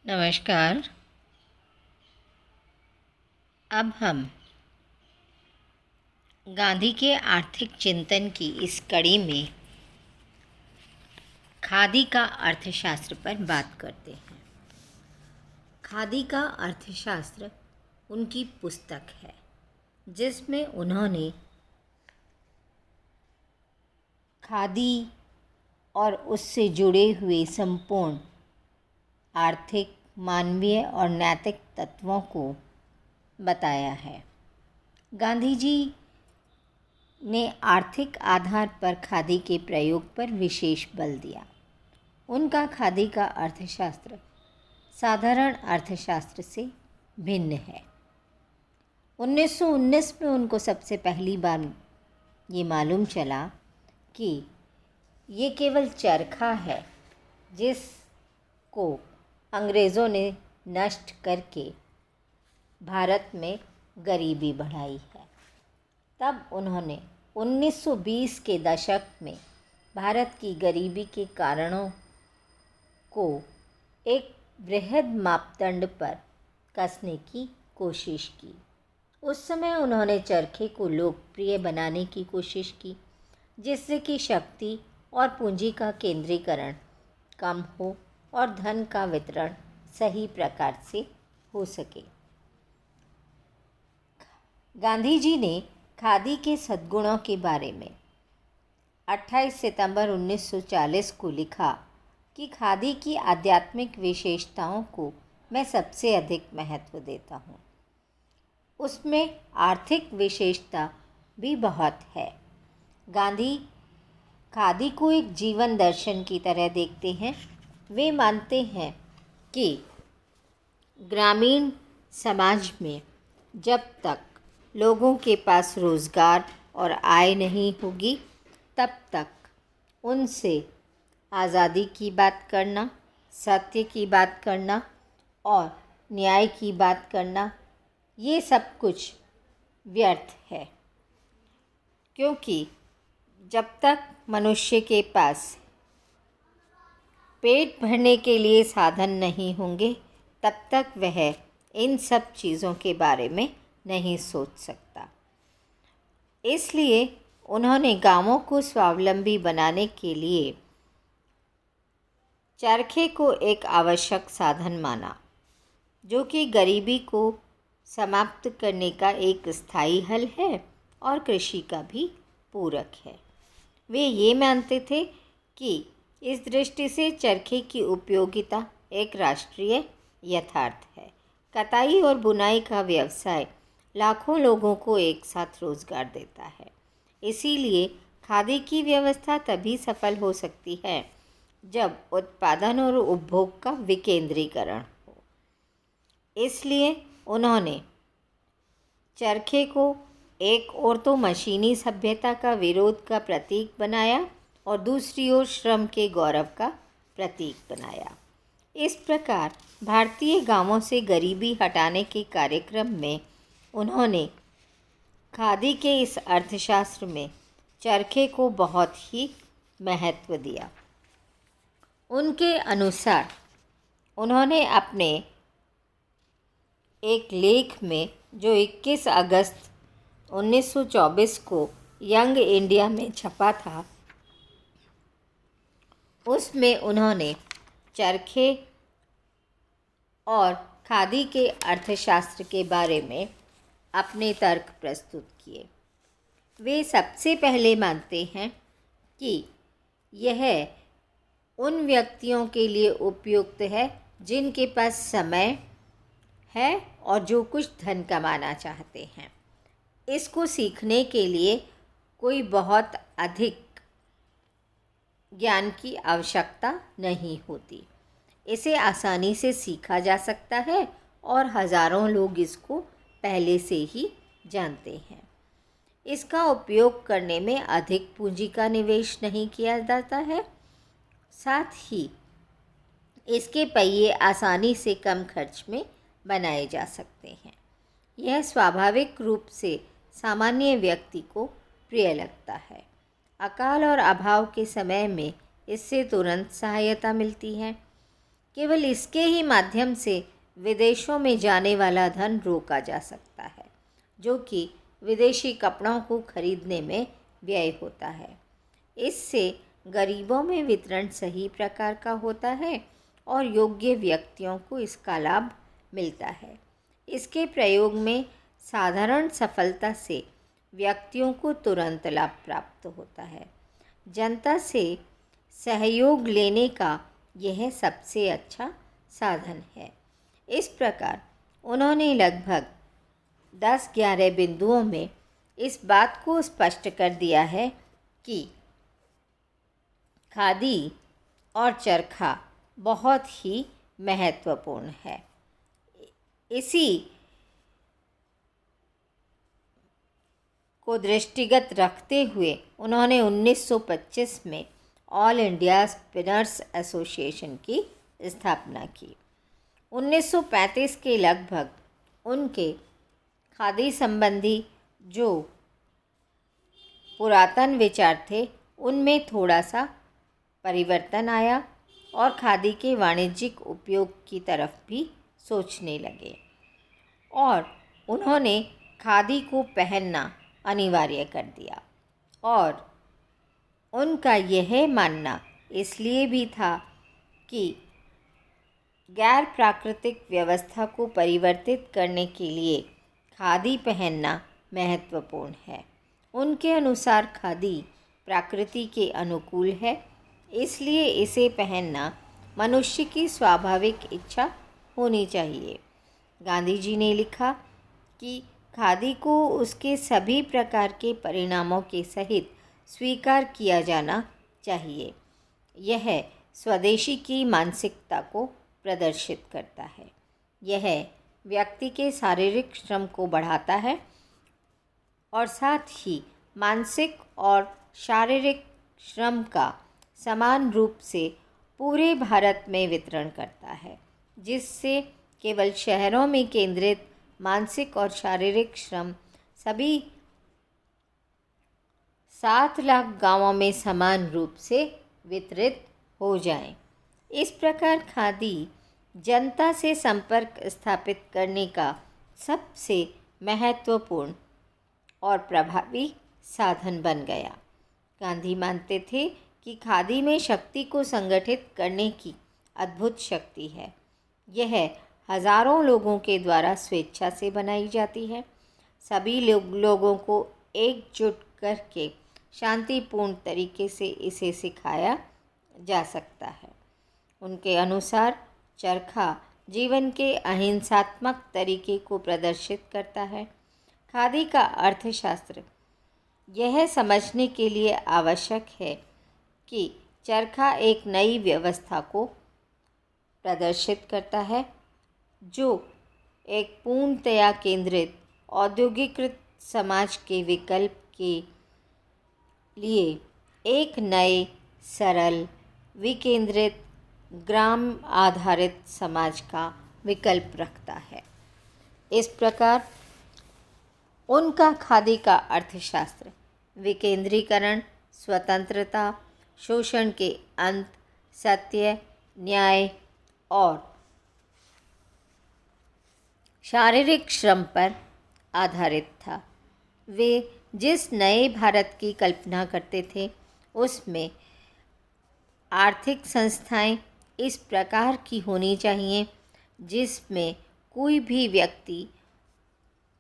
नमस्कार। अब हम गांधी के आर्थिक चिंतन की इस कड़ी में खादी का अर्थशास्त्र पर बात करते हैं। खादी का अर्थशास्त्र उनकी पुस्तक है जिसमें उन्होंने खादी और उससे जुड़े हुए संपूर्ण आर्थिक, मानवीय और नैतिक तत्वों को बताया है। गांधी जी ने आर्थिक आधार पर खादी के प्रयोग पर विशेष बल दिया। उनका खादी का अर्थशास्त्र साधारण अर्थशास्त्र से भिन्न है। 1919 में उनको सबसे पहली बार ये मालूम चला कि ये केवल चरखा है जिसको अंग्रेज़ों ने नष्ट करके भारत में गरीबी बढ़ाई है। तब उन्होंने 1920 के दशक में भारत की गरीबी के कारणों को एक वृहद मापदंड पर कसने की कोशिश की। उस समय उन्होंने चरखे को लोकप्रिय बनाने की कोशिश की जिससे कि शक्ति और पूंजी का केंद्रीकरण कम हो और धन का वितरण सही प्रकार से हो सके। गांधी जी ने खादी के सद्गुणों के बारे में 28 सितंबर 1940 को लिखा कि खादी की आध्यात्मिक विशेषताओं को मैं सबसे अधिक महत्व देता हूँ। उसमें आर्थिक विशेषता भी बहुत है। गांधी खादी को एक जीवन दर्शन की तरह देखते हैं। वे मानते हैं कि ग्रामीण समाज में जब तक लोगों के पास रोज़गार और आय नहीं होगी तब तक उनसे आज़ादी की बात करना, सत्य की बात करना और न्याय की बात करना ये सब कुछ व्यर्थ है, क्योंकि जब तक मनुष्य के पास पेट भरने के लिए साधन नहीं होंगे तब तक वह इन सब चीज़ों के बारे में नहीं सोच सकता। इसलिए उन्होंने गांवों को स्वावलंबी बनाने के लिए चरखे को एक आवश्यक साधन माना, जो कि गरीबी को समाप्त करने का एक स्थायी हल है और कृषि का भी पूरक है। वे ये मानते थे कि इस दृष्टि से चरखे की उपयोगिता एक राष्ट्रीय यथार्थ है। कताई और बुनाई का व्यवसाय लाखों लोगों को एक साथ रोजगार देता है। इसीलिए खादी की व्यवस्था तभी सफल हो सकती है जब उत्पादन और उपभोग का विकेंद्रीकरण हो। इसलिए उन्होंने चरखे को एक ओर तो मशीनी सभ्यता का विरोध का प्रतीक बनाया और दूसरी ओर श्रम के गौरव का प्रतीक बनाया। इस प्रकार भारतीय गांवों से गरीबी हटाने के कार्यक्रम में उन्होंने खादी के इस अर्थशास्त्र में चरखे को बहुत ही महत्व दिया। उनके अनुसार उन्होंने अपने एक लेख में जो 21 अगस्त 1924 को यंग इंडिया में छपा था, उसमें उन्होंने चरखे और खादी के अर्थशास्त्र के बारे में अपने तर्क प्रस्तुत किए। वे सबसे पहले मानते हैं कि यह उन व्यक्तियों के लिए उपयुक्त है जिनके पास समय है और जो कुछ धन कमाना चाहते हैं। इसको सीखने के लिए कोई बहुत अधिक ज्ञान की आवश्यकता नहीं होती। इसे आसानी से सीखा जा सकता है और हज़ारों लोग इसको पहले से ही जानते हैं। इसका उपयोग करने में अधिक पूंजी का निवेश नहीं किया जाता है। साथ ही इसके पहिए आसानी से कम खर्च में बनाए जा सकते हैं। यह स्वाभाविक रूप से सामान्य व्यक्ति को प्रिय लगता है। अकाल और अभाव के समय में इससे तुरंत सहायता मिलती है। केवल इसके ही माध्यम से विदेशों में जाने वाला धन रोका जा सकता है, जो कि विदेशी कपड़ों को खरीदने में व्यय होता है। इससे गरीबों में वितरण सही प्रकार का होता है और योग्य व्यक्तियों को इसका लाभ मिलता है। इसके प्रयोग में साधारण सफलता से व्यक्तियों को तुरंत लाभ प्राप्त होता है। जनता से सहयोग लेने का यह सबसे अच्छा साधन है। इस प्रकार उन्होंने लगभग 10-11 बिंदुओं में इस बात को स्पष्ट कर दिया है कि खादी और चरखा बहुत ही महत्वपूर्ण है। इसी को दृष्टिगत रखते हुए उन्होंने 1925 में ऑल इंडिया स्पिनर्स एसोसिएशन की स्थापना की। 1935 के लगभग उनके खादी संबंधी जो पुरातन विचार थे उनमें थोड़ा सा परिवर्तन आया और खादी के वाणिज्यिक उपयोग की तरफ भी सोचने लगे और उन्होंने खादी को पहनना अनिवार्य कर दिया। और उनका यह मानना इसलिए भी था कि गैर प्राकृतिक व्यवस्था को परिवर्तित करने के लिए खादी पहनना महत्वपूर्ण है। उनके अनुसार खादी प्रकृति के अनुकूल है, इसलिए इसे पहनना मनुष्य की स्वाभाविक इच्छा होनी चाहिए। गांधी जी ने लिखा कि खादी को उसके सभी प्रकार के परिणामों के सहित स्वीकार किया जाना चाहिए। यह स्वदेशी की मानसिकता को प्रदर्शित करता है। यह व्यक्ति के शारीरिक श्रम को बढ़ाता है और साथ ही मानसिक और शारीरिक श्रम का समान रूप से पूरे भारत में वितरण करता है, जिससे केवल शहरों में केंद्रित मानसिक और शारीरिक श्रम सभी 7 लाख गांवों में समान रूप से वितरित हो जाएं। इस प्रकार खादी जनता से संपर्क स्थापित करने का सबसे महत्वपूर्ण और प्रभावी साधन बन गया। गांधी मानते थे कि खादी में शक्ति को संगठित करने की अद्भुत शक्ति है। यह हजारों लोगों के द्वारा स्वेच्छा से बनाई जाती है। सभी लोगों को एकजुट करके शांतिपूर्ण तरीके से इसे सिखाया जा सकता है। उनके अनुसार चरखा जीवन के अहिंसात्मक तरीके को प्रदर्शित करता है। खादी का अर्थशास्त्र यह समझने के लिए आवश्यक है कि चरखा एक नई व्यवस्था को प्रदर्शित करता है, जो एक पूर्णतया केंद्रित औद्योगिकृत समाज के विकल्प के लिए एक नए, सरल, विकेंद्रित, ग्राम आधारित समाज का विकल्प रखता है। इस प्रकार उनका खादी का अर्थशास्त्र विकेंद्रीकरण, स्वतंत्रता, शोषण के अंत, सत्य, न्याय और शारीरिक श्रम पर आधारित था। वे जिस नए भारत की कल्पना करते थे उसमें आर्थिक संस्थाएं इस प्रकार की होनी चाहिए जिसमें कोई भी व्यक्ति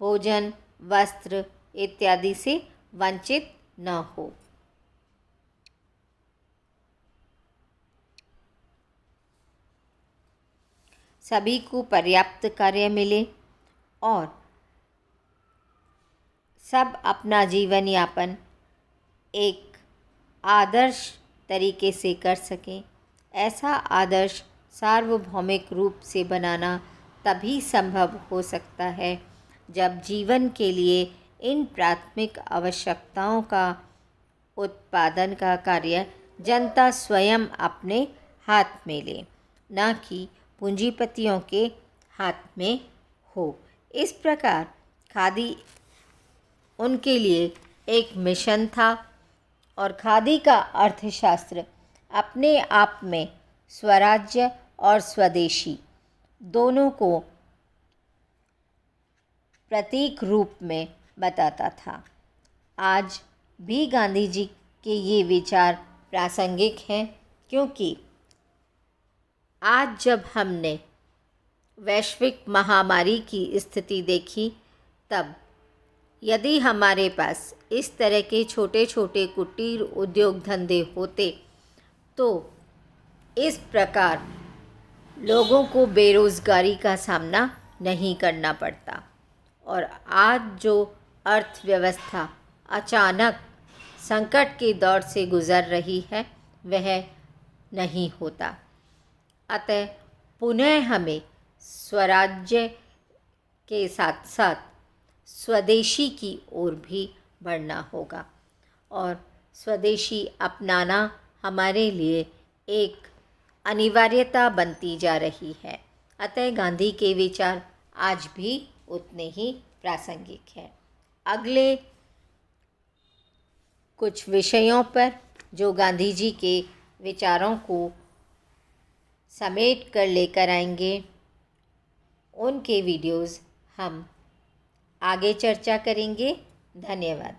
भोजन, वस्त्र इत्यादि से वंचित न हो। सभी को पर्याप्त कार्य मिले और सब अपना जीवन यापन एक आदर्श तरीके से कर सकें। ऐसा आदर्श सार्वभौमिक रूप से बनाना तभी संभव हो सकता है जब जीवन के लिए इन प्राथमिक आवश्यकताओं का उत्पादन का कार्य जनता स्वयं अपने हाथ में ले, न कि पूंजीपतियों के हाथ में हो। इस प्रकार खादी उनके लिए एक मिशन था और खादी का अर्थशास्त्र अपने आप में स्वराज्य और स्वदेशी दोनों को प्रतीक रूप में बताता था। आज भी गांधी जी के ये विचार प्रासंगिक हैं, क्योंकि आज जब हमने वैश्विक महामारी की स्थिति देखी, तब यदि हमारे पास इस तरह के छोटे छोटे कुटीर उद्योग धंधे होते तो इस प्रकार लोगों को बेरोज़गारी का सामना नहीं करना पड़ता और आज जो अर्थव्यवस्था अचानक संकट के दौर से गुज़र रही है वह नहीं होता। अतः पुनः हमें स्वराज्य के साथ साथ स्वदेशी की ओर भी बढ़ना होगा और स्वदेशी अपनाना हमारे लिए एक अनिवार्यता बनती जा रही है। अतः गांधी के विचार आज भी उतने ही प्रासंगिक हैं। अगले कुछ विषयों पर जो गांधी जी के विचारों को समेट कर लेकर आएंगे, उनके वीडियोज़ हम आगे चर्चा करेंगे। धन्यवाद।